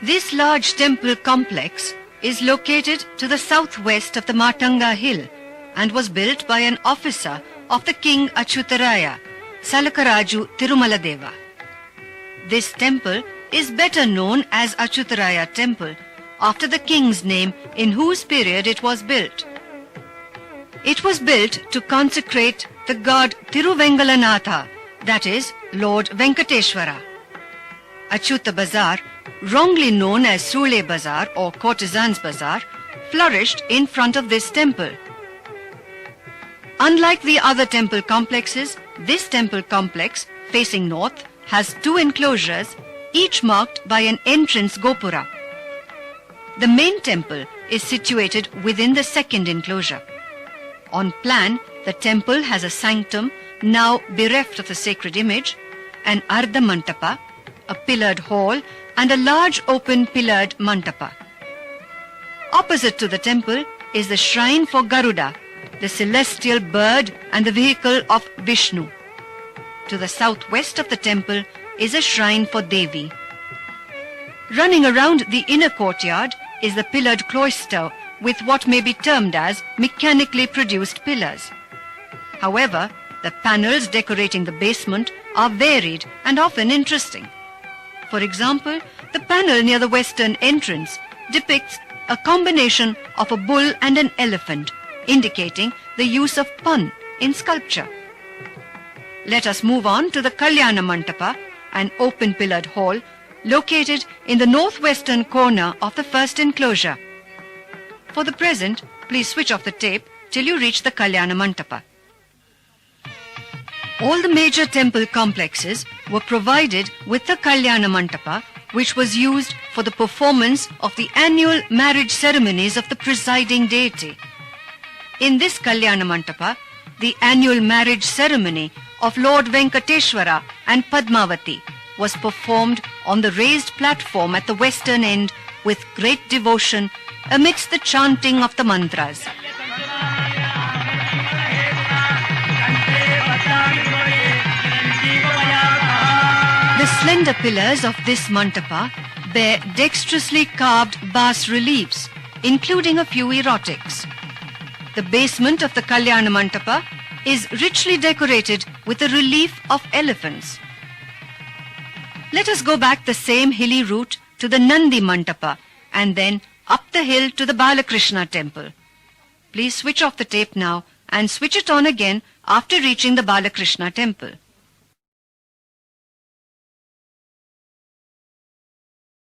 This large temple complex is located to the southwest of the Matanga hill and was built by an officer of the King Achyutaraya, Salakaraju Tirumaladeva. This temple is better known as Achyutaraya Temple after the king's name in whose period it was built. It was built to consecrate the god Tiruvengalanatha, that is, Lord Venkateshwara. Achyuta Bazaar, wrongly known as Sule Bazaar or Courtesan's Bazaar, flourished in front of this temple. Unlike the other temple complexes, this temple complex, facing north, has two enclosures, each marked by an entrance gopura. The main temple is situated within the second enclosure. On plan, the temple has a sanctum, now bereft of the sacred image, an ardha mantapa, a pillared hall, and a large open pillared mantapa. Opposite to the temple is the shrine for Garuda, the celestial bird and the vehicle of Vishnu. To the southwest of the temple is a shrine for Devi. Running around the inner courtyard is the pillared cloister with what may be termed as mechanically produced pillars. However, the panels decorating the basement are varied and often interesting. For example, the panel near the western entrance depicts a combination of a bull and an elephant, indicating the use of pun in sculpture. Let us move on to the Kalyana Mantapa, an open pillared hall located in the northwestern corner of the first enclosure. For the present, please switch off the tape till you reach the Kalyana Mantapa. All the major temple complexes were provided with the Kalyana Mantapa, which was used for the performance of the annual marriage ceremonies of the presiding deity. In this Kalyana Mantapa, the annual marriage ceremony of Lord Venkateshwara and Padmavati was performed on the raised platform at the western end with great devotion amidst the chanting of the mantras. The slender pillars of this mantapa bear dexterously carved bas reliefs, including a few erotics. The basement of the Kalyana Mantapa is richly decorated with a relief of elephants. Let us go back the same hilly route to the Nandi Mantapa and then up the hill to the Balakrishna temple. Please switch off the tape now and switch it on again after reaching the Balakrishna temple.